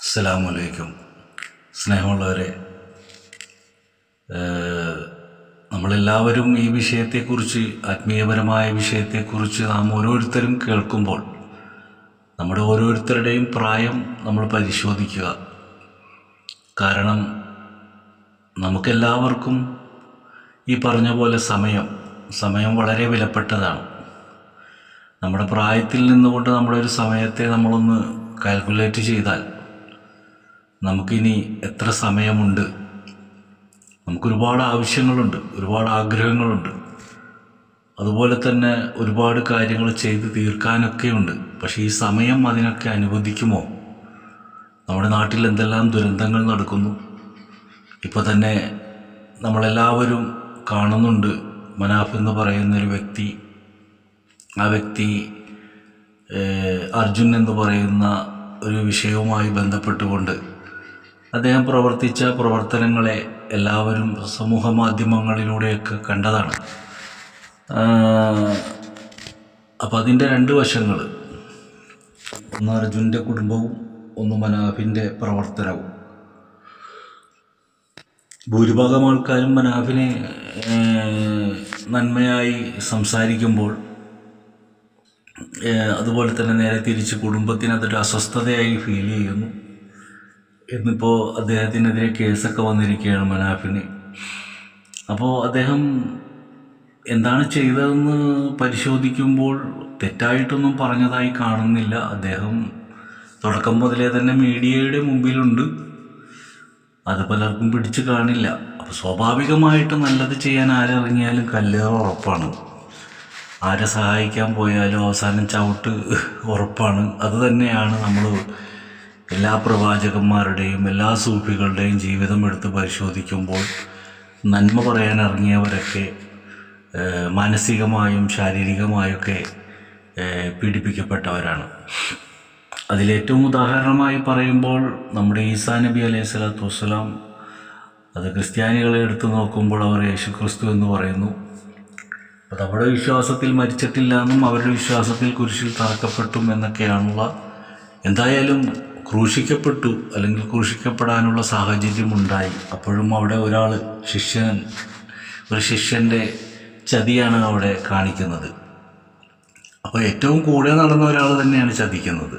അസ്സലാമു അലൈക്കും. സ്നേഹമുള്ളവരെ, നമ്മളെല്ലാവരും ഈ വിഷയത്തെക്കുറിച്ച്, ആത്മീയപരമായ വിഷയത്തെക്കുറിച്ച് നാം ഓരോരുത്തരും കേൾക്കുമ്പോൾ നമ്മുടെ ഓരോരുത്തരുടെയും പ്രായം നമ്മൾ പരിശോധിക്കുക. കാരണം നമുക്കെല്ലാവർക്കും ഈ പറഞ്ഞ പോലെ സമയം വളരെ വിലപ്പെട്ടതാണ്. നമ്മുടെ പ്രായത്തിൽ നിന്നുകൊണ്ട് നമ്മുടെ ഒരു സമയത്തെ നമ്മളൊന്ന് കാൽക്കുലേറ്റ് ചെയ്താൽ നമുക്കിനി എത്ര സമയമുണ്ട്. നമുക്കൊരുപാട് ആവശ്യങ്ങളുണ്ട്, ഒരുപാട് ആഗ്രഹങ്ങളുണ്ട്, അതുപോലെ തന്നെ ഒരുപാട് കാര്യങ്ങൾ ചെയ്ത് തീർക്കാനൊക്കെയുണ്ട്. പക്ഷേ ഈ സമയം അതിനൊക്കെ അനുവദിക്കുമോ? നമ്മുടെ നാട്ടിൽ എന്തെല്ലാം ദുരന്തങ്ങൾ നടക്കുന്നു. ഇപ്പോൾ തന്നെ നമ്മളെല്ലാവരും കാണുന്നുണ്ട്, മനാഫ് എന്ന് പറയുന്നൊരു വ്യക്തി, ആ വ്യക്തി അർജുൻ എന്ന് പറയുന്ന ഒരു വിഷയവുമായി ബന്ധപ്പെട്ടുകൊണ്ട് അദ്ദേഹം പ്രവർത്തിച്ച പ്രവർത്തനങ്ങളെ എല്ലാവരും സമൂഹ മാധ്യമങ്ങളിലൂടെയൊക്കെ കണ്ടതാണ്. അപ്പം അതിൻ്റെ രണ്ട് വശങ്ങൾ, ഒന്ന് അർജുൻ്റെ കുടുംബവും ഒന്ന് മനാഫിൻ്റെ പ്രവർത്തനവും. ഭൂരിഭാഗം ആൾക്കാരും മനാഫിനെ നന്മയായി സംസാരിക്കുമ്പോൾ, അതുപോലെ തന്നെ നേരെ തിരിച്ച് കുടുംബത്തിന് അതൊരു അസ്വസ്ഥതയായി ഫീൽ ചെയ്യുന്നു. എന്നിപ്പോൾ അദ്ദേഹത്തിനെതിരെ കേസൊക്കെ വന്നിരിക്കുകയാണ് മനാഫിന്. അപ്പോൾ അദ്ദേഹം എന്താണ് ചെയ്തതെന്ന് പരിശോധിക്കുമ്പോൾ തെറ്റായിട്ടൊന്നും പറഞ്ഞതായി കാണുന്നില്ല. അദ്ദേഹം തുടക്കം മുതലേ തന്നെ മീഡിയയുടെ മുമ്പിലുണ്ട്, അത് പലർക്കും പിടിച്ചു കാണില്ല. അപ്പോൾ സ്വാഭാവികമായിട്ട് നല്ലത് ചെയ്യാൻ ആരിറങ്ങിയാലും കല്ലേറ് ഉറപ്പാണ്. ആരെ സഹായിക്കാൻ പോയാലും അവസാനം ചവിട്ട് ഉറപ്പാണ്. അതുതന്നെയാണ് നമ്മൾ എല്ലാ പ്രവാചകന്മാരുടെയും എല്ലാ സൂഫികളുടെയും ജീവിതം എടുത്ത് പരിശോധിക്കുമ്പോൾ നന്മ പറയാൻ ഇറങ്ങിയവരൊക്കെ മാനസികമായും ശാരീരികമായൊക്കെ പീഡിപ്പിക്കപ്പെട്ടവരാണ്. അതിലേറ്റവും ഉദാഹരണമായി പറയുമ്പോൾ നമ്മുടെ ഈസാ നബി അലൈഹി സ്വലാത്തു വസ്സലാം, അത് ക്രിസ്ത്യാനികളെ എടുത്തു നോക്കുമ്പോൾ അവർ യേശുക്രിസ്തു എന്ന് പറയുന്നു. അപ്പോൾ നമ്മുടെ വിശ്വാസത്തിൽ മരിച്ചിട്ടില്ല എന്നും അവരുടെ വിശ്വാസത്തിൽ കുരിശിൽ തറക്കപ്പെട്ടും എന്നൊക്കെയാണുള്ള, എന്തായാലും ക്രൂശിക്കപ്പെട്ടു അല്ലെങ്കിൽ ക്രൂശിക്കപ്പെടാനുള്ള സാഹചര്യമുണ്ടായി. അപ്പോഴും അവിടെ ഒരു ശിഷ്യൻ്റെ ചതിയാണ് അവിടെ കാണിക്കുന്നത്. അപ്പോൾ ഏറ്റവും കൂടെ നടന്ന ഒരാൾ തന്നെയാണ് ചതിക്കുന്നത്.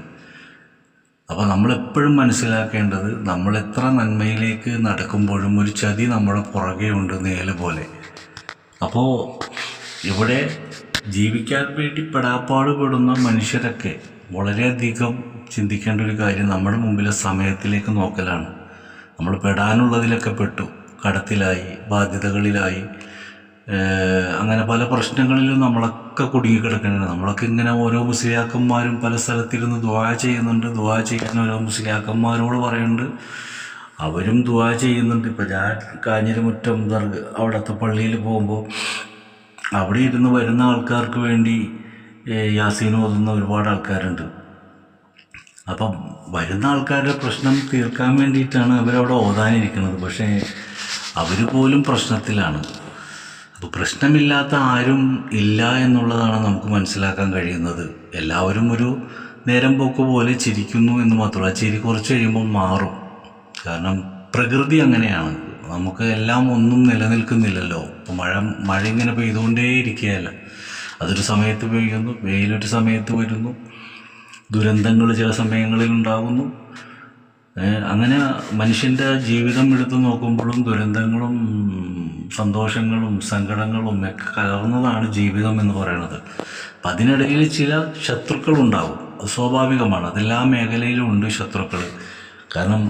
അപ്പോൾ നമ്മളെപ്പോഴും മനസ്സിലാക്കേണ്ടത്, നമ്മളെത്ര നന്മയിലേക്ക് നടക്കുമ്പോഴും ഒരു ചതി നമ്മുടെ പുറകെ ഉണ്ട്, നേല് പോലെ. അപ്പോൾ ഇവിടെ ജീവിക്കാൻ വേണ്ടി പെടാപ്പാട് പെടുന്ന മനുഷ്യരൊക്കെ വളരെയധികം ചിന്തിക്കേണ്ട ഒരു കാര്യം നമ്മുടെ മുമ്പിലെ സമയത്തിലേക്ക് നോക്കലാണ്. നമ്മൾ പെടാനുള്ളതിലൊക്കെ പെട്ടു, കടത്തിലായി, ബാധ്യതകളിലായി, അങ്ങനെ പല പ്രശ്നങ്ങളിലും നമ്മളൊക്കെ കുടുങ്ങിക്കിടക്കുന്നുണ്ട്. നമ്മളൊക്കെ ഇങ്ങനെ ഓരോ മുസ്ലിയാക്കന്മാരും പല സ്ഥലത്തിരുന്ന് ദുആ ചെയ്യുന്നുണ്ട്. ദുആ ചെയ്യാൻ ഓരോ മുസ്ലിയാക്കന്മാരോട് പറയുന്നുണ്ട്, അവരും ദുആ ചെയ്യുന്നുണ്ട്. ഇപ്പോൾ ഞാൻ കാഞ്ഞിരമുറ്റം അവിടുത്തെ പള്ളിയിൽ പോകുമ്പോൾ അവിടെ ഇരുന്ന് വരുന്ന ആൾക്കാർക്ക് വേണ്ടി യാസീൻ ഓതുന്ന ഒരുപാട് ആൾക്കാരുണ്ട്. അപ്പം വരുന്ന ആൾക്കാരുടെ പ്രശ്നം തീർക്കാൻ വേണ്ടിയിട്ടാണ് അവരവിടെ ഓതാനിരിക്കുന്നത്. പക്ഷേ അവർ പോലും പ്രശ്നത്തിലാണ്. അപ്പോൾ പ്രശ്നമില്ലാത്ത ആരും ഇല്ല എന്നുള്ളതാണ് നമുക്ക് മനസ്സിലാക്കാൻ കഴിയുന്നത്. എല്ലാവരും ഒരു നേരം പോക്ക് പോലെ ചിരിക്കുന്നു എന്ന് മാത്രമല്ല, ചിരി കുറച്ച് കഴിയുമ്പോൾ മാറും. കാരണം പ്രകൃതി അങ്ങനെയാണ്. നമുക്ക് എല്ലാം ഒന്നും നിലനിൽക്കുന്നില്ലല്ലോ. ഇപ്പോൾ മഴ ഇങ്ങനെ പെയ്തുകൊണ്ടേ ഇരിക്കുകയല്ല. അതൊരു സമയത്ത് പെയ്യുന്നു, വെയിലൊരു സമയത്ത് വരുന്നു, ദുരന്തങ്ങൾ ചില സമയങ്ങളിൽ ഉണ്ടാകുന്നു. അങ്ങനെ മനുഷ്യൻ്റെ ജീവിതം എടുത്തു നോക്കുമ്പോഴും ദുരന്തങ്ങളും സന്തോഷങ്ങളും സങ്കടങ്ങളും ഒക്കെ കലർന്നതാണ് ജീവിതം എന്ന് പറയുന്നത്. അപ്പം അതിനിടയിൽ ചില ശത്രുക്കളുണ്ടാവും, അത് സ്വാഭാവികമാണ്. അതെല്ലാ മേഖലയിലും ഉണ്ട് ശത്രുക്കൾ. കാരണം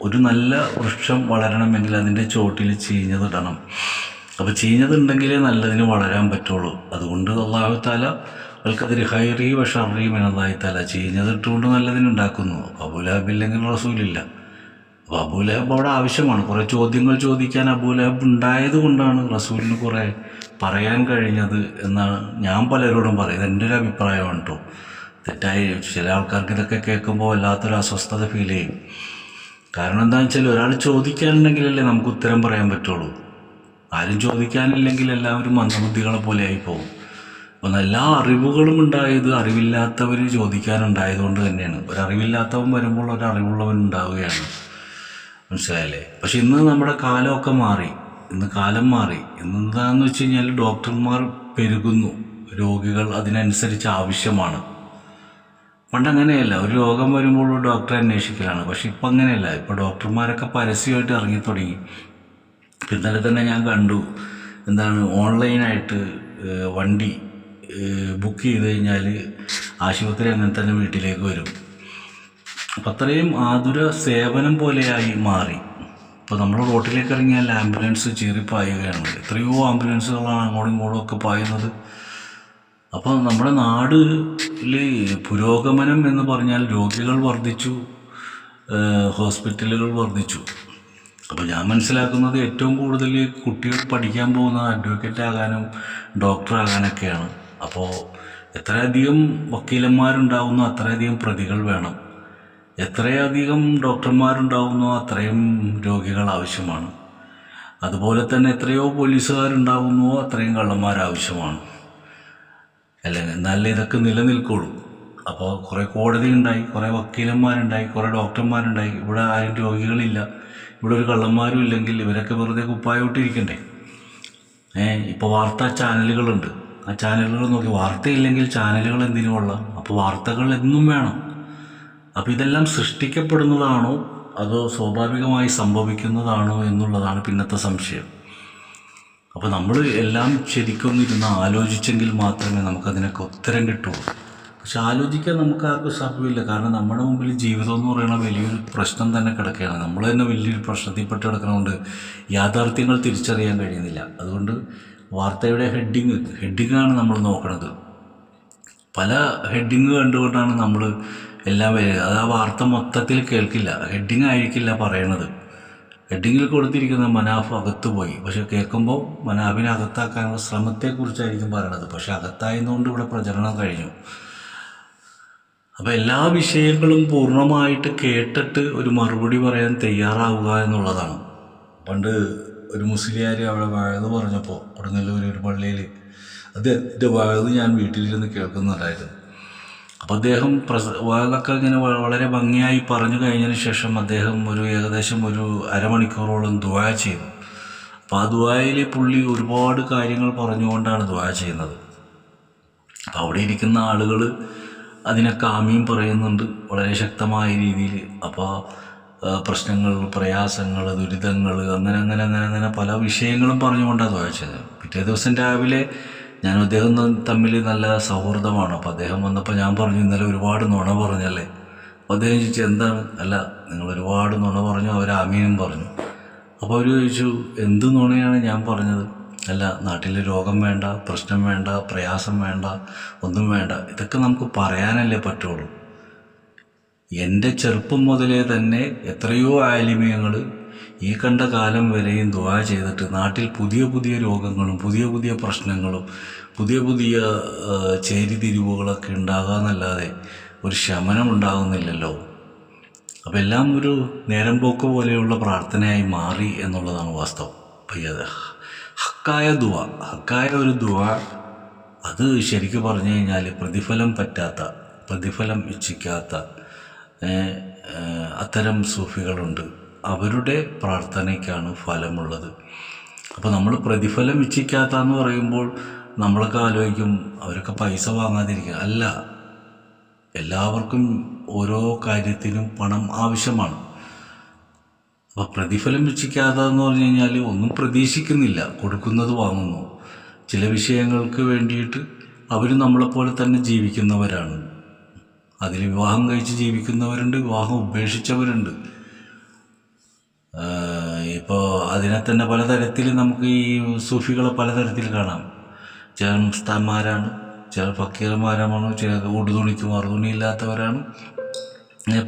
ഒരു നല്ല വൃക്ഷം വളരണമെങ്കിൽ അതിൻ്റെ ചോട്ടിൽ ചീഞ്ഞതിടണം. അപ്പോൾ ചീഞ്ഞതുണ്ടെങ്കിലേ നല്ലതിന് വളരാൻ പറ്റുള്ളൂ. അതുകൊണ്ട് അല്ലാഹു തആല അൽക്കതിരി ഹൈറി വഷറി മിനല്ലാഹി തആല, ചീഞ്ഞതിട്ടുകൊണ്ട് നല്ലതിനുണ്ടാക്കുന്നു. അബൂലഹബില്ലെങ്കിൽ റസൂലില്ല. അപ്പോൾ അബൂലഹബ് അവിടെ ആവശ്യമാണ്. കുറേ ചോദ്യങ്ങൾ ചോദിക്കാൻ അബൂലഹബ് ഉണ്ടായത് കൊണ്ടാണ് റസൂലിന് കുറേ പറയാൻ കഴിഞ്ഞത് എന്നാണ് ഞാൻ പലരോടും പറയുന്നത്. എൻ്റെ ഒരു അഭിപ്രായമാണ് കേട്ടോ. തെറ്റായി ചില ആൾക്കാർക്ക് ഇതൊക്കെ കേൾക്കുമ്പോൾ വല്ലാത്തൊരു അസ്വസ്ഥത ഫീൽ ചെയ്യും. കാരണം എന്താണെന്ന് വെച്ചാൽ, ഒരാൾ ചോദിക്കാനുണ്ടെങ്കിലല്ലേ നമുക്ക് ഉത്തരം പറയാൻ പറ്റുള്ളൂ. ആരും ചോദിക്കാനില്ലെങ്കിൽ എല്ലാവരും മന്ദബുദ്ധികളെ പോലെ ആയിപ്പോവും. അപ്പം എല്ലാ അറിവുകളും ഉണ്ടായത് അറിവില്ലാത്തവർ ചോദിക്കാനുണ്ടായതുകൊണ്ട് തന്നെയാണ്. ഒരറിവില്ലാത്തവൻ വരുമ്പോൾ ഒരറിവുള്ളവൻ ഉണ്ടാവുകയാണ്. മനസ്സിലായില്ലേ? പക്ഷെ ഇന്ന് നമ്മുടെ കാലമൊക്കെ മാറി. ഇന്ന് കാലം മാറി. ഇന്നെന്താണെന്ന് വെച്ച് കഴിഞ്ഞാൽ ഡോക്ടർമാർ പെരുകുന്നു, രോഗികൾ അതിനനുസരിച്ച് ആവശ്യമാണ്. പണ്ടങ്ങനെയല്ല, ഒരു രോഗം വരുമ്പോൾ ഡോക്ടറെ അന്വേഷിക്കലാണ്. പക്ഷെ ഇപ്പം അങ്ങനെയല്ല. ഇപ്പോൾ ഡോക്ടർമാരൊക്കെ പരസ്യമായിട്ട് ഇറങ്ങി തുടങ്ങി. ഇന്നലെ തന്നെ ഞാൻ കണ്ടു, ഓൺലൈനായിട്ട് വണ്ടി ബുക്ക് ചെയ്ത് കഴിഞ്ഞാൽ ആശുപത്രി അങ്ങനെ തന്നെ വീട്ടിലേക്ക് വരും. അപ്പം അത്രയും ആതുര സേവനം പോലെയായി മാറി. ഇപ്പോൾ നമ്മൾ റോട്ടിലേക്ക് ഇറങ്ങിയാൽ ആംബുലൻസ് ചീറിപ്പായുകയാണ്. എത്രയോ ആംബുലൻസുകളാണ് അങ്ങോട്ടും ഇങ്ങോട്ടും ഒക്കെ പായുന്നത്. അപ്പോൾ നമ്മുടെ നാടിൽ പുരോഗമനം എന്ന് പറഞ്ഞാൽ രോഗികൾ വർദ്ധിച്ചു, ഹോസ്പിറ്റലുകൾ വർദ്ധിച്ചു. അപ്പോൾ ഞാൻ മനസ്സിലാക്കുന്നത് ഏറ്റവും കൂടുതൽ കുട്ടികൾ പഠിക്കാൻ പോകുന്നത് അഡ്വക്കേറ്റ് ആകാനും ഡോക്ടറാകാനൊക്കെയാണ്. അപ്പോൾ എത്രയധികം വക്കീലന്മാരുണ്ടാവുന്നു അത്രയധികം പ്രതികൾ വേണം. എത്രയധികം ഡോക്ടർമാരുണ്ടാവുന്നോ അത്രയും രോഗികൾ ആവശ്യമാണ്. അതുപോലെ തന്നെ എത്രയോ പോലീസുകാരുണ്ടാവുന്നുവോ അത്രയും കള്ളന്മാർ ആവശ്യമാണ്. അല്ലെങ്കിൽ എന്നാലേ ഇതൊക്കെ നിലനിൽക്കുള്ളൂ. അപ്പോൾ കുറേ കോടതി ഉണ്ടായി, കുറേ വക്കീലന്മാരുണ്ടായി, കുറേ ഡോക്ടർമാരുണ്ടായി. ഇവിടെ ആരും രോഗികളില്ല, ഇവിടെ ഒരു കള്ളന്മാരും ഇല്ലെങ്കിൽ ഇവരൊക്കെ വെറുതെ കുപ്പായോട്ടിരിക്കണ്ടേ? ഇപ്പോൾ വാർത്താ ചാനലുകളുണ്ട്. ആ ചാനലുകൾ നോക്കി, വാർത്തയില്ലെങ്കിൽ ചാനലുകൾ എന്തിനു കൊള്ളാം? അപ്പോൾ വാർത്തകൾ എന്നും വേണം. അപ്പോൾ ഇതെല്ലാം സൃഷ്ടിക്കപ്പെടുന്നതാണോ അതോ സ്വാഭാവികമായി സംഭവിക്കുന്നതാണോ എന്നുള്ളതാണ് പിന്നത്തെ സംശയം. അപ്പോൾ നമ്മൾ എല്ലാം ശരിക്കൊന്നിരുന്ന് ആലോചിച്ചെങ്കിൽ മാത്രമേ നമുക്കതിനൊക്കെ ഉത്തരം കിട്ടുള്ളൂ. പക്ഷെ ആലോചിക്കാൻ നമുക്ക് ആർക്കും സാധ്യമില്ല. കാരണം നമ്മുടെ മുമ്പിൽ ജീവിതം എന്ന് പറയുന്ന വലിയൊരു പ്രശ്നം തന്നെ കിടക്കുകയാണ്. നമ്മൾ തന്നെ വലിയൊരു പ്രശ്നത്തിൽപ്പെട്ട് കിടക്കുന്നതുകൊണ്ട് യാഥാർത്ഥ്യങ്ങൾ തിരിച്ചറിയാൻ കഴിയുന്നില്ല. അതുകൊണ്ട് വാർത്തയുടെ ഹെഡിങ്ങാണ് നമ്മൾ നോക്കുന്നത്. പല ഹെഡിങ് കണ്ടുകൊണ്ടാണ് നമ്മൾ എല്ലാം വരിക. അത് ആ വാർത്ത മൊത്തത്തിൽ കേൾക്കില്ല, ഹെഡിങ് ആയിരിക്കില്ല പറയണത്. ഹെഡിങ്ങിൽ കൊടുത്തിരിക്കുന്ന മനാഫ് അകത്ത് പോയി, പക്ഷെ കേൾക്കുമ്പോൾ മനാഫിനെ അകത്താക്കാനുള്ള ശ്രമത്തെക്കുറിച്ചായിരിക്കും പറയണത്. പക്ഷെ അകത്തായതുകൊണ്ട് ഇവിടെ പ്രചരണം കഴിഞ്ഞു. അപ്പോൾ എല്ലാ വിഷയങ്ങളും പൂർണ്ണമായിട്ട് കേട്ടിട്ട് ഒരു മറുപടി പറയാൻ തയ്യാറാവുക എന്നുള്ളതാണ്. പണ്ട് ഒരു മുസ്ലിയാർ അവിടെ വയത് പറഞ്ഞപ്പോൾ കൊടുങ്ങല്ലൂർ ഒരു പള്ളിയിൽ അദ്ദേഹത്തിൻ്റെ വയത് ഞാൻ വീട്ടിലിരുന്ന് കേൾക്കുന്നുണ്ടായിരുന്നു. അപ്പോൾ അദ്ദേഹം വയലൊക്കെ ഇങ്ങനെ വളരെ ഭംഗിയായി പറഞ്ഞു കഴിഞ്ഞതിന് ശേഷം അദ്ദേഹം ഏകദേശം ഒരു അരമണിക്കൂറോളം ദുആ ചെയ്തു. അപ്പോൾ ആ ദുആയിൽ പുള്ളി ഒരുപാട് കാര്യങ്ങൾ പറഞ്ഞുകൊണ്ടാണ് ദുആ ചെയ്യുന്നത്. അപ്പോൾ അവിടെ ഇരിക്കുന്ന ആളുകൾ അതിനൊക്കെ ആമീൻ പറയുന്നുണ്ട് വളരെ ശക്തമായ രീതിയിൽ. അപ്പോൾ പ്രശ്നങ്ങൾ, പ്രയാസങ്ങൾ, ദുരിതങ്ങൾ, അങ്ങനെ പല വിഷയങ്ങളും പറഞ്ഞുകൊണ്ടാണ് ദുആ ചെയ്തത്. പിറ്റേ ദിവസം രാവിലെ ഞാനും അദ്ദേഹം തമ്മിൽ നല്ല സൗഹൃദമാണ്. അപ്പോൾ അദ്ദേഹം വന്നപ്പോൾ ഞാൻ പറഞ്ഞു, ഇന്നലെ ഒരുപാട് നുണ പറഞ്ഞല്ലേ? അപ്പോൾ അദ്ദേഹം ചോദിച്ചു, എന്താണ്? അല്ല, നിങ്ങൾ ഒരുപാട് നുണ പറഞ്ഞു. അവർ ആമീനും പറഞ്ഞു. അപ്പോൾ അവർ ചോദിച്ചു, എന്ത് നുണയാണ് ഞാൻ പറഞ്ഞത്? അല്ല, നാട്ടിൽ രോഗം വേണ്ട, പ്രശ്നം വേണ്ട, പ്രയാസം വേണ്ട, ഒന്നും വേണ്ട. ഇതൊക്കെ നമുക്ക് പറയാനല്ലേ പറ്റുള്ളൂ. എൻ്റെ ചെറുപ്പം മുതലേ തന്നെ എത്രയോ ആലിമീങ്ങൾ ഈ കണ്ട കാലം വരെയും ദുആ ചെയ്തിട്ട് നാട്ടിൽ പുതിയ പുതിയ രോഗങ്ങളും പുതിയ പുതിയ പ്രശ്നങ്ങളും പുതിയ പുതിയ ചേരിതിരിവുകളൊക്കെ ഉണ്ടാകാമെന്നല്ലാതെ ഒരു ശമനം ഉണ്ടാകുന്നില്ലല്ലോ. അപ്പോൾ എല്ലാം ഒരു നേരം പോക്ക് പോലെയുള്ള പ്രാർത്ഥനയായി മാറി എന്നുള്ളതാണ് വാസ്തവം. അപ്പോൾ ഹക്കായ ഒരു ദുആ അത് ശരിക്കും പറഞ്ഞു കഴിഞ്ഞാൽ പ്രതിഫലം ഇച്ഛിക്കാത്ത അത്തരം സൂഫികളുണ്ട്. അവരുടെ പ്രാർത്ഥനയ്ക്കാണ് ഫലമുള്ളത്. അപ്പോൾ നമ്മൾ പ്രതിഫലം ഇച്ഛിക്കാത്തതെന്ന് പറയുമ്പോൾ നമ്മളൊക്കെ ആലോചിക്കും അവരൊക്കെ പൈസ വാങ്ങാതിരിക്കുക. അല്ല, എല്ലാവർക്കും ഓരോ കാര്യത്തിനും പണം ആവശ്യമാണ്. അപ്പോൾ പ്രതിഫലം ഇച്ഛിക്കാത്തതെന്ന് പറഞ്ഞു കഴിഞ്ഞാൽ ഒന്നും പ്രതീക്ഷിക്കുന്നില്ല, കൊടുക്കുന്നത് വാങ്ങുന്നു. ചില വിഷയങ്ങൾക്ക് വേണ്ടിയിട്ട് അവർ നമ്മളെപ്പോലെ തന്നെ ജീവിക്കുന്നവരാണ്. അതിൽ വിവാഹം കഴിച്ച് ജീവിക്കുന്നവരുണ്ട്, വിവാഹം ഉപേക്ഷിച്ചവരുണ്ട്. ഇപ്പോൾ അതിനെ തന്നെ പലതരത്തിൽ നമുക്ക് ഈ സൂഫികളെ പലതരത്തിൽ കാണാം. ചിലർ ഉസ്താദ്മാരാണ്, ചിലർ ഫക്കീർമാരാണ്, ചിലർ ഉടുതുണിക്ക് മറുതുണിയില്ലാത്തവരാണ്.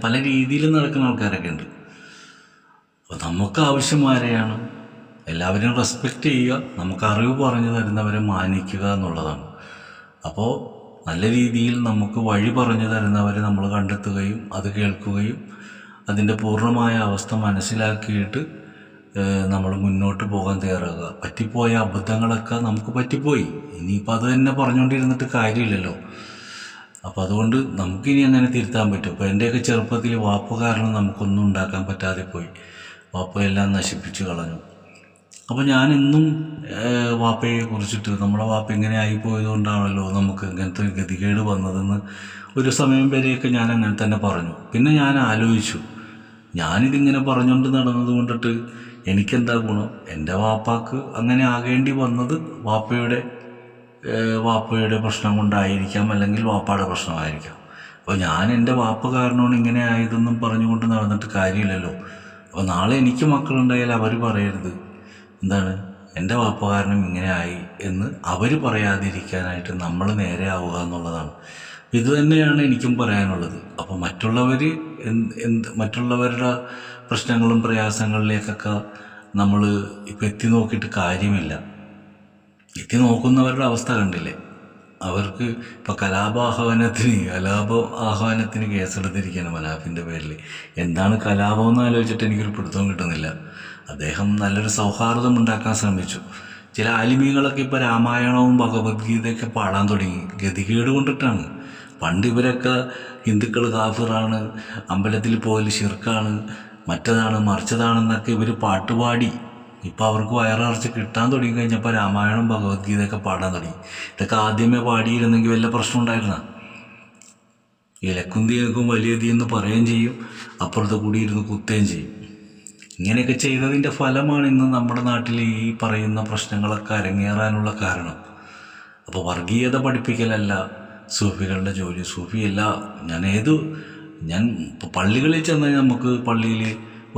പല രീതിയിൽ നടക്കുന്ന ആൾക്കാരൊക്കെ ഉണ്ട്. അപ്പോൾ നമുക്ക് ആവശ്യമാരെയാണ് എല്ലാവരെയും റെസ്പെക്റ്റ് ചെയ്യുക, നമുക്ക് അറിവ് പറഞ്ഞു തരുന്നവരെ മാനിക്കുക എന്നുള്ളതാണ്. അപ്പോൾ നല്ല രീതിയിൽ നമുക്ക് വഴി പറഞ്ഞു തരുന്നവരെ നമ്മൾ കണ്ടെത്തുകയും അത് കേൾക്കുകയും അതിൻ്റെ പൂർണ്ണമായ അവസ്ഥ മനസ്സിലാക്കിയിട്ട് നമ്മൾ മുന്നോട്ട് പോകാൻ തയ്യാറാകുക. പറ്റിപ്പോയ അബദ്ധങ്ങളൊക്കെ നമുക്ക് പറ്റിപ്പോയി, ഇനിയിപ്പോൾ അത് തന്നെ പറഞ്ഞുകൊണ്ടിരുന്നിട്ട് കാര്യമില്ലല്ലോ. അപ്പോൾ അതുകൊണ്ട് നമുക്കിനി അങ്ങനെ തിരുത്താൻ പറ്റും. ഇപ്പോൾ എൻ്റെയൊക്കെ ചെറുപ്പത്തിൽ വാപ്പ കാരണം നമുക്കൊന്നും ഉണ്ടാക്കാൻ പറ്റാതെ പോയി. വാപ്പയെല്ലാം നശിപ്പിച്ച് കളഞ്ഞു. അപ്പോൾ ഞാനെന്നും വാപ്പയെ കുറിച്ചിട്ട് നമ്മളെ വാപ്പ ഇങ്ങനെ ആയിപ്പോയതുകൊണ്ടാണല്ലോ നമുക്ക് ഇങ്ങനത്തെ ഒരു ഗതികേട് വന്നതെന്ന് ഒരു സമയം വരെയൊക്കെ ഞാൻ അങ്ങനെ തന്നെ പറഞ്ഞു. പിന്നെ ഞാൻ ആലോചിച്ചു, ഞാനിതിങ്ങനെ പറഞ്ഞുകൊണ്ട് നടന്നത് കൊണ്ടിട്ട് എനിക്കെന്താ ഗുണം? എൻ്റെ വാപ്പാക്ക് അങ്ങനെ ആകേണ്ടി വന്നത് വാപ്പയുടെ പ്രശ്നം കൊണ്ടായിരിക്കാം, അല്ലെങ്കിൽ വാപ്പയുടെ പ്രശ്നമായിരിക്കാം. അപ്പോൾ ഞാൻ എൻ്റെ വാപ്പ കാരണമാണ് ഇങ്ങനെ ആയതെന്നും പറഞ്ഞുകൊണ്ട് നടന്നിട്ട് കാര്യമില്ലല്ലോ. അപ്പോൾ നാളെ എനിക്ക് മക്കളുണ്ടായാൽ അവർ പറയരുത് എന്താണ് എൻ്റെ വാപ്പ കാരണം ഇങ്ങനെ ആയി എന്ന് അവർ പറയാതിരിക്കാനായിട്ട് നമ്മൾ നേരെ ആവുക എന്നുള്ളതാണ്. ഇത് തന്നെയാണ് എനിക്കും പറയാനുള്ളത്. അപ്പോൾ മറ്റുള്ളവരുടെ പ്രശ്നങ്ങളും പ്രയാസങ്ങളിലേക്കൊക്കെ നമ്മൾ ഇപ്പം എത്തി നോക്കിയിട്ട് കാര്യമില്ല. എത്തി നോക്കുന്നവരുടെ അവസ്ഥ കണ്ടില്ലേ? അവർക്ക് ഇപ്പോൾ കലാപ ആഹ്വാനത്തിന് കേസെടുത്തിരിക്കുകയാണ് മനാഫിൻ്റെ പേരിൽ. എന്താണ് കലാപം എന്ന് ആലോചിച്ചിട്ട് എനിക്കൊരു പിടുത്തവും കിട്ടുന്നില്ല. അദ്ദേഹം നല്ലൊരു സൗഹാർദ്ദം ഉണ്ടാക്കാൻ ശ്രമിച്ചു. ചില ആലിമീങ്ങളൊക്കെ ഇപ്പോൾ രാമായണവും ഭഗവത്ഗീതയൊക്കെ പാടാൻ തുടങ്ങി. ഗതികേട് കൊണ്ടിട്ടാണ്. പണ്ട് ഇവരൊക്കെ ഹിന്ദുക്കൾ കാഫിറാണ്, അമ്പലത്തിൽ പോകൽ ശിർക്കാണ്, മറ്റതാണ് മറിച്ചതാണെന്നൊക്കെ ഇവർ പാട്ടുപാടി. ഇപ്പോൾ അവർക്ക് വയറിറച്ച് കിട്ടാൻ തുടങ്ങി കഴിഞ്ഞപ്പോൾ രാമായണം ഭഗവത്ഗീതയൊക്കെ പാടാൻ തുടങ്ങി. ഇതൊക്കെ ആദ്യമേ പാടിയിരുന്നെങ്കിൽ വല്ല പ്രശ്നം ഉണ്ടായിരുന്ന? ഇലക്കുന്തിയക്കും വലിയതി എന്ന് പറയുകയും ചെയ്യും, അപ്പുറത്ത് കൂടി ഇരുന്ന് കുത്തുകയും ചെയ്യും. ഇങ്ങനെയൊക്കെ ചെയ്തതിൻ്റെ ഫലമാണ് ഇന്ന് നമ്മുടെ നാട്ടിൽ ഈ പറയുന്ന പ്രശ്നങ്ങളൊക്കെ അരങ്ങേറാനുള്ള കാരണം. അപ്പോൾ വർഗീയത പഠിപ്പിക്കലല്ല സൂഫികളുടെ ജോലി. സൂഫിയല്ല. ഞാൻ പള്ളികളിൽ ചെന്നാൽ നമുക്ക് പള്ളിയിൽ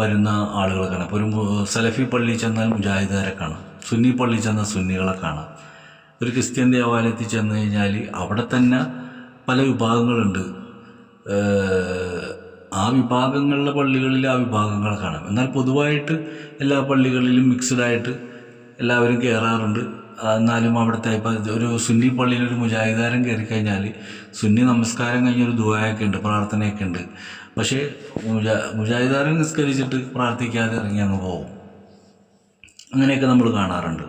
വരുന്ന ആളുകളെ കാണാം. ഇപ്പോൾ ഒരു സലഫി പള്ളിയിൽ ചെന്നാൽ മുജാഹിദുകാരെ കാണാം, സുന്നി പള്ളിയിൽ ചെന്നാൽ സുന്നികളെ കാണാം. ഒരു ക്രിസ്ത്യൻ ദേവാലയത്തിൽ ചെന്ന് കഴിഞ്ഞാൽ അവിടെ തന്നെ പല വിഭാഗങ്ങളുണ്ട്. ആ വിഭാഗങ്ങളിലെ പള്ളികളിൽ ആ വിഭാഗങ്ങളെ കാണാം. എന്നാൽ പൊതുവായിട്ട് എല്ലാ പള്ളികളിലും മിക്സ്ഡായിട്ട് എല്ലാവരും കയറാറുണ്ട്. എന്നാലും അവിടുത്തെ ഇപ്പോൾ ഒരു സുന്നി പള്ളിയിൽ ഒരു മുജാഹിദാരൻ കയറി കഴിഞ്ഞാൽ സുന്നി നമസ്കാരം കഴിഞ്ഞൊരു ദുആയൊക്കെ ഉണ്ട്, പ്രാർത്ഥനയൊക്കെ ഉണ്ട്. പക്ഷേ മുജാഹിദാരൻ നിസ്കരിച്ചിട്ട് പ്രാർത്ഥിക്കാതെ ഇറങ്ങി അങ്ങ് പോകും. അങ്ങനെയൊക്കെ നമ്മൾ കാണാറുണ്ട്.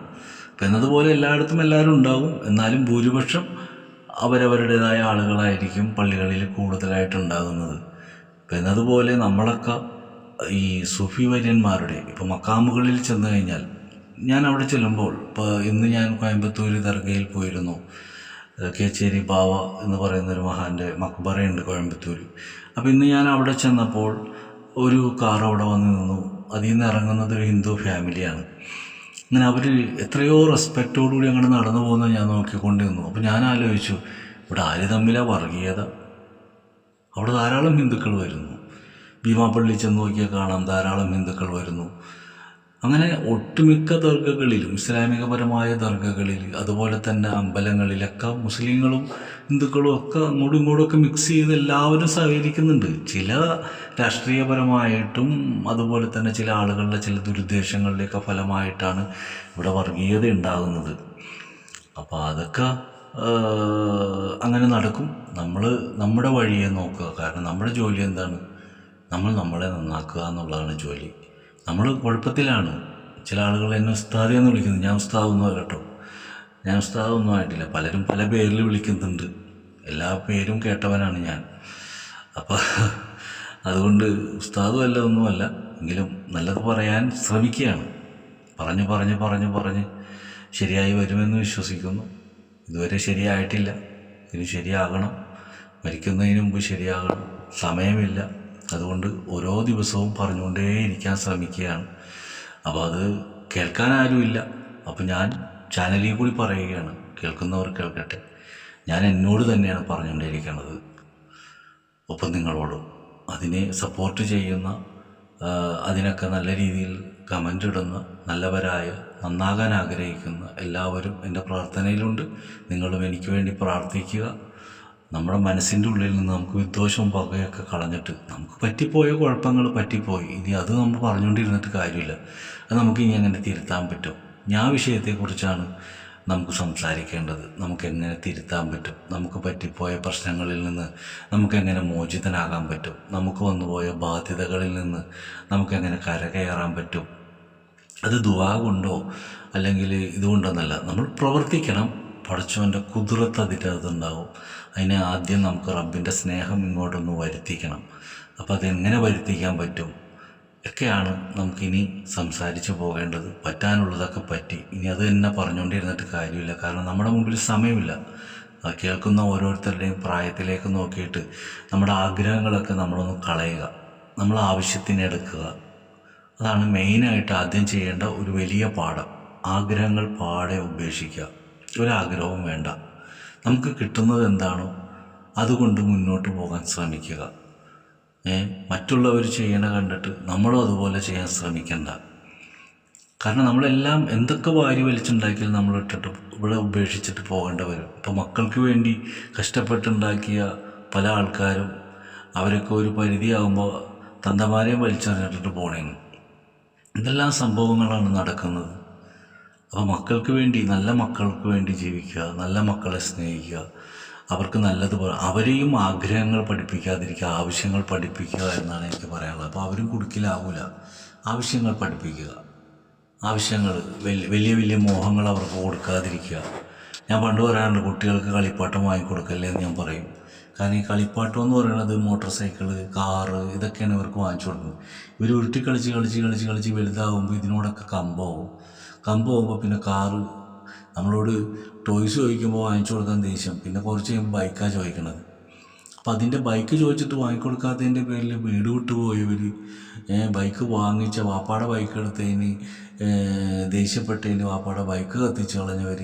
അപ്പം എന്നതുപോലെ എല്ലായിടത്തും എല്ലാവരും ഉണ്ടാകും. എന്നാലും ഭൂരിപക്ഷം അവരവരുടേതായ ആളുകളായിരിക്കും പള്ളികളിൽ കൂടുതലായിട്ടുണ്ടാകുന്നത്. അപ്പം എന്നതുപോലെ നമ്മളൊക്കെ ഈ സൂഫി വര്യന്മാരുടെ ഇപ്പോൾ മക്കാമുകളിൽ ചെന്ന് കഴിഞ്ഞാൽ, ഞാൻ അവിടെ ചെല്ലുമ്പോൾ ഇപ്പോൾ ഇന്ന് ഞാൻ കോയമ്പത്തൂർ ദർഗയിൽ പോയിരുന്നു. കേച്ചേരി ബാവ എന്ന് പറയുന്നൊരു മഹാൻ്റെ മക്ബറയുണ്ട് കോയമ്പത്തൂർ. അപ്പോൾ ഇന്ന് ഞാൻ അവിടെ ചെന്നപ്പോൾ ഒരു കാർ അവിടെ വന്ന് നിന്നു. അതിൽ നിന്ന് ഇറങ്ങുന്നത് ഒരു ഹിന്ദു ഫാമിലിയാണ്. അങ്ങനെ അവർ എത്രയോ റെസ്പെക്റ്റോടുകൂടി അങ്ങനെ നടന്നു പോകുന്നത് ഞാൻ നോക്കിക്കൊണ്ട് നിന്നു. അപ്പോൾ ഞാൻ ആലോചിച്ചു, ഇവിടെ ആര് തമ്മിലാണ് വർഗീയത? അവിടെ ധാരാളം ഹിന്ദുക്കൾ വരുന്നു. ഭീമാപ്പള്ളി ചെന്ന് നോക്കിയാൽ കാണാം ധാരാളം ഹിന്ദുക്കൾ വരുന്നു. അങ്ങനെ ഒട്ടുമിക്ക ദർഗകളിലും, ഇസ്ലാമികപരമായ ദർഗകളിൽ, അതുപോലെ തന്നെ അമ്പലങ്ങളിലൊക്കെ മുസ്ലിങ്ങളും ഹിന്ദുക്കളും ഒക്കെ അങ്ങോട്ടും ഇങ്ങോട്ടുമൊക്കെ മിക്സ് ചെയ്ത് എല്ലാവരും സഹകരിക്കുന്നുണ്ട്. ചില രാഷ്ട്രീയപരമായിട്ടും അതുപോലെ തന്നെ ചില ആളുകളുടെ ചില ദുരുദ്ദേശങ്ങളുടെയൊക്കെ ഫലമായിട്ടാണ് ഇവിടെ വർഗീയത ഉണ്ടാകുന്നത്. അപ്പോൾ അതൊക്കെ അങ്ങനെ നടക്കും. നമ്മൾ നമ്മുടെ വഴിയെ നോക്കുക. കാരണം നമ്മുടെ ജോലി എന്താണ്? നമ്മളെ നന്നാക്കുക എന്നുള്ളതാണ് ജോലി. നമ്മൾ കുഴപ്പത്തിലാണ്. ചില ആളുകൾ എന്നെ ഉസ്താദ് എന്ന് വിളിക്കുന്നു. ഞാൻ ഉസ്താദൊന്നും കേട്ടോ, ഞാൻ ഉസ്താദൊന്നും ആയിട്ടില്ല. പലരും പല പേരിൽ വിളിക്കുന്നുണ്ട്. എല്ലാ പേരും കേട്ടവനാണ് ഞാൻ. അപ്പോൾ അതുകൊണ്ട് ഉസ്താദും അല്ല ഒന്നുമല്ല, എങ്കിലും നല്ലത് പറയാൻ ശ്രമിക്കുകയാണ്. പറഞ്ഞ് ശരിയായി വരുമെന്ന് വിശ്വസിക്കുന്നു. ഇതുവരെ ശരിയായിട്ടില്ല. ഇനി ശരിയാകണം. മരിക്കുന്നതിന് മുമ്പ് ശരിയാകണം. സമയമില്ല. അതുകൊണ്ട് ഓരോ ദിവസവും പറഞ്ഞുകൊണ്ടേയിരിക്കാൻ ശ്രമിക്കുകയാണ്. അപ്പോൾ അത് കേൾക്കാൻ ആരുമില്ല. അപ്പോൾ ഞാൻ ചാനലിൽ കൂടി പറയുകയാണ്, കേൾക്കുന്നവർ കേൾക്കട്ടെ. ഞാൻ എന്നോട് തന്നെയാണ് പറഞ്ഞുകൊണ്ടിരിക്കുന്നത്, ഒപ്പം നിങ്ങളോടും. അതിനെ സപ്പോർട്ട് ചെയ്യുന്ന, അതിനൊക്കെ നല്ല രീതിയിൽ കമൻ്റ് ഇടുന്ന, നല്ലവരായ, നന്നാകാൻ ആഗ്രഹിക്കുന്ന എല്ലാവരും എൻ്റെ പ്രാർത്ഥനയിലുണ്ട്. നിങ്ങളും എനിക്ക് വേണ്ടി പ്രാർത്ഥിക്കുക. നമ്മുടെ മനസ്സിൻ്റെ ഉള്ളിൽ നിന്ന് നമുക്ക് വിദ്വേഷവും പകയൊക്കെ കളഞ്ഞിട്ട്, നമുക്ക് പറ്റിപ്പോയ കുഴപ്പങ്ങൾ പറ്റിപ്പോയി, ഇനി അത് നമ്മൾ പറഞ്ഞുകൊണ്ടിരുന്നിട്ട് കാര്യമില്ല. അത് നമുക്ക് ഇനി എങ്ങനെ തിരുത്താൻ പറ്റും? ഞാൻ വിഷയത്തെക്കുറിച്ചാണ് നമുക്ക് സംസാരിക്കേണ്ടത്. നമുക്കെങ്ങനെ തിരുത്താൻ പറ്റും? നമുക്ക് പറ്റിപ്പോയ പ്രശ്നങ്ങളിൽ നിന്ന് നമുക്കെങ്ങനെ മോചിതനാകാൻ പറ്റും? നമുക്ക് വന്നുപോയ ബാധ്യതകളിൽ നിന്ന് നമുക്കെങ്ങനെ കരകയറാൻ പറ്റും? അത് ദുആ കൊണ്ടോ അല്ലെങ്കിൽ ഇതുകൊണ്ടൊന്നല്ല, നമ്മൾ പ്രവർത്തിക്കണം. പടച്ചവൻ്റെ കുദ്റത്ത് അതിൻ്റെ അകത്തുണ്ടാവും. അതിന് ആദ്യം നമുക്ക് റബ്ബിൻ്റെ സ്നേഹം ഇങ്ങോട്ടൊന്ന് വരുത്തിക്കണം. അപ്പോൾ അതെങ്ങനെ വരുത്തിക്കാൻ പറ്റും ഒക്കെയാണ് നമുക്കിനി സംസാരിച്ച് പോകേണ്ടത്. പറ്റാനുള്ളതൊക്കെ പറ്റി. ഇനി അത് തന്നെ പറഞ്ഞുകൊണ്ടിരുന്നിട്ട് കാര്യമില്ല, കാരണം നമ്മുടെ മുമ്പിൽ സമയമില്ല. കേൾക്കുന്ന ഓരോരുത്തരുടെയും പ്രായത്തിലേക്ക് നോക്കിയിട്ട് നമ്മുടെ ആഗ്രഹങ്ങളൊക്കെ നമ്മളൊന്ന് കളയുക, നമ്മൾ ആവശ്യത്തിനെടുക്കുക. അതാണ് മെയിനായിട്ട് ആദ്യം ചെയ്യേണ്ട ഒരു വലിയ പാഠം. ആഗ്രഹങ്ങൾ പാടെ ഉപേക്ഷിക്കുക. ഒരാഗ്രഹവും വേണ്ട. നമുക്ക് കിട്ടുന്നത് എന്താണോ അതുകൊണ്ട് മുന്നോട്ട് പോകാൻ ശ്രമിക്കുക. മറ്റുള്ളവർ ചെയ്യണ കണ്ടിട്ട് നമ്മളും അതുപോലെ ചെയ്യാൻ ശ്രമിക്കണ്ട. കാരണം നമ്മളെല്ലാം എന്തൊക്കെ വാരി വലിച്ചുണ്ടാക്കിയാലും നമ്മൾ ഇട്ടിട്ട് ഇവിടെ ഉപേക്ഷിച്ചിട്ട് പോകേണ്ടി വരും. ഇപ്പോൾ മക്കൾക്ക് വേണ്ടി കഷ്ടപ്പെട്ടുണ്ടാക്കിയ പല ആൾക്കാരും അവരൊക്കെ ഒരു പരിധിയാകുമ്പോൾ തന്തമാരെയും വലിച്ചെറിഞ്ഞിട്ടിട്ട് പോണേന്ന്. ഇതെല്ലാം സംഭവങ്ങളാണ് നടക്കുന്നത്. അപ്പോൾ മക്കൾക്ക് വേണ്ടി, നല്ല മക്കൾക്ക് വേണ്ടി ജീവിക്കുക, നല്ല മക്കളെ സ്നേഹിക്കുക, അവർക്ക് നല്ലതുപോലെ അവരെയും ആഗ്രഹങ്ങൾ പഠിപ്പിക്കാതിരിക്കുക, ആവശ്യങ്ങൾ പഠിപ്പിക്കുക എന്നാണ് എനിക്ക് പറയാനുള്ളത്. അപ്പോൾ അവരും കുടുക്കിലാവില്ല. ആവശ്യങ്ങൾ പഠിപ്പിക്കുക, ആവശ്യങ്ങൾ വലിയ വലിയ മോഹങ്ങൾ അവർക്ക് കൊടുക്കാതിരിക്കുക. ഞാൻ പണ്ട് പറയാറുണ്ട്, കുട്ടികൾക്ക് കളിപ്പാട്ടം വാങ്ങിക്കൊടുക്കല്ലേ എന്ന് ഞാൻ പറയും. കാരണം ഈ കളിപ്പാട്ടം എന്ന് പറയുന്നത് മോട്ടോർ സൈക്കിള്, കാറ്, ഇതൊക്കെയാണ് ഇവർക്ക് വാങ്ങിച്ചു കൊടുക്കുന്നത്. ഇവർ ഉരുട്ടി കളിച്ച് കളിച്ച് കളിച്ച് കളിച്ച് വലുതാകുമ്പോൾ ഇതിനോടൊക്കെ കമ്പാകുമ്പോൾ പിന്നെ കാറ് നമ്മളോട് ടോയ്സ് ചോദിക്കുമ്പോൾ വാങ്ങിച്ചു കൊടുക്കാൻ ദേഷ്യം, പിന്നെ കുറച്ച് കഴിയുമ്പോൾ ബൈക്കാണ് ചോദിക്കണത്. അപ്പം അതിൻ്റെ ബൈക്ക് ചോദിച്ചിട്ട് വാങ്ങിക്കൊടുക്കാത്തതിൻ്റെ പേരിൽ വീട് വിട്ടു പോയവർ, ബൈക്ക് വാങ്ങിച്ച വാപ്പാടെ ബൈക്ക് എടുത്തതിന് ദേഷ്യപ്പെട്ടതിന് വാപ്പാടെ ബൈക്ക് കത്തിച്ച് കളഞ്ഞവർ,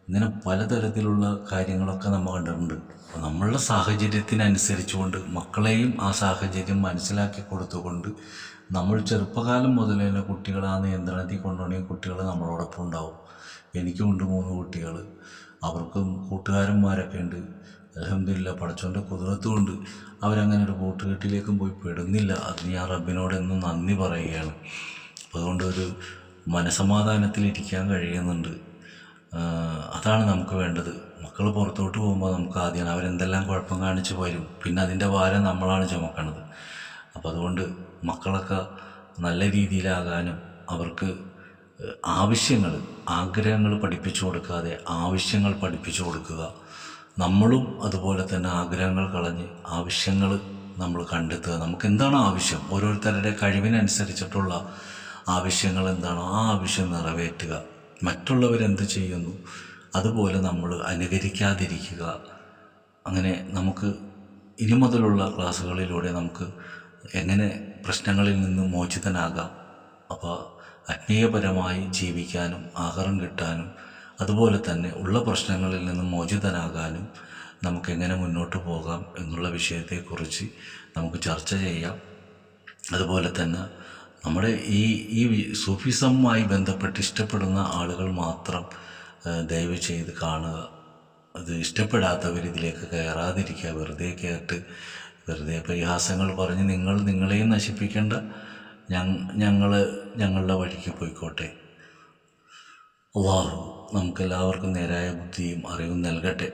ഇങ്ങനെ പലതരത്തിലുള്ള കാര്യങ്ങളൊക്കെ നമ്മൾ കണ്ടിട്ടുണ്ട്. അപ്പോൾ നമ്മളുടെ സാഹചര്യത്തിനനുസരിച്ചുകൊണ്ട് മക്കളെയും ആ സാഹചര്യം മനസ്സിലാക്കി കൊടുത്തുകൊണ്ട് നമ്മൾ ചെറുപ്പകാലം മുതൽ തന്നെ കുട്ടികളെ ആ നിയന്ത്രണത്തിൽ കൊണ്ടുപോകണമെങ്കിൽ കുട്ടികൾ നമ്മളോടൊപ്പം ഉണ്ടാവും. എനിക്കുമുണ്ട് 3 കുട്ടികൾ. അവർക്കും കൂട്ടുകാരന്മാരൊക്കെ ഉണ്ട്. അൽഹംദുലില്ലാ, പടച്ചവൻ്റെ കുദ്റത്ത് കൊണ്ട് അവരങ്ങനെ ഒരു കൂട്ടുകെട്ടിലേക്കും പോയി പെടുന്നില്ല. അതിന് ഞാൻ റബ്ബിനോട് എന്നും നന്ദി പറയുകയാണ്. അപ്പോൾ അതുകൊണ്ട് ഒരു മനസമാധാനത്തിലിരിക്കാൻ കഴിയുന്നുണ്ട്. അതാണ് നമുക്ക് വേണ്ടത്. മക്കൾ പുറത്തോട്ട് പോകുമ്പോൾ നമുക്ക് ആദ്യമാണ് അവരെന്തെല്ലാം കുഴപ്പം കാണിച്ച് വരും, പിന്നെ അതിൻ്റെ ഭാരം നമ്മളാണ് ചുമക്കണത്. അപ്പോൾ അതുകൊണ്ട് മക്കളൊക്കെ നല്ല രീതിയിലാകാനും അവർക്ക് ആഗ്രഹങ്ങൾ പഠിപ്പിച്ചു കൊടുക്കാതെ ആവശ്യങ്ങൾ പഠിപ്പിച്ചു കൊടുക്കുക. നമ്മളും അതുപോലെ തന്നെ ആഗ്രഹങ്ങൾ കളഞ്ഞ് ആവശ്യങ്ങൾ നമ്മൾ കണ്ടെത്തുക. നമുക്ക് എന്താണ് ആവശ്യം, ഓരോരുത്തരുടെ കഴിവിനനുസരിച്ചിട്ടുള്ള ആവശ്യങ്ങൾ എന്താണോ ആ ആവശ്യം നിറവേറ്റുക. മറ്റുള്ളവരെന്ത് ചെയ്യുന്നു അതുപോലെ നമ്മൾ അനുകരിക്കാതിരിക്കുക. അങ്ങനെ നമുക്ക് ഇനി മുതലുള്ള ക്ലാസ്സുകളിലൂടെ നമുക്ക് എങ്ങനെ പ്രശ്നങ്ങളിൽ നിന്ന് മോചിതനാകാം, അപ്പോൾ ആത്മീയപരമായി ജീവിക്കാനും ആഹാരം കിട്ടാനും അതുപോലെ തന്നെ ഉള്ള പ്രശ്നങ്ങളിൽ നിന്ന് മോചിതനാകാനും നമുക്കെങ്ങനെ മുന്നോട്ട് പോകാം എന്നുള്ള വിഷയത്തെക്കുറിച്ച് നമുക്ക് ചർച്ച ചെയ്യാം. അതുപോലെ തന്നെ നമ്മുടെ ഈ സൂഫിസവുമായി ബന്ധപ്പെട്ട് ഇഷ്ടപ്പെടുന്ന ആളുകൾ മാത്രം ദയവ് ചെയ്ത് കാണുക. അത് ഇഷ്ടപ്പെടാത്തവർ ഇതിലേക്ക് കയറാതിരിക്കുക. വെറുതെ കേട്ട് വെറുതെ പരിഹാസങ്ങൾ പറഞ്ഞ് നിങ്ങളെയും നശിപ്പിക്കേണ്ട. ഞങ്ങളുടെ വഴിക്ക് പോയിക്കോട്ടെ. അല്ലാഹു നമുക്കെല്ലാവർക്കും നേരായ ബുദ്ധിയും അറിവും നൽകട്ടെ.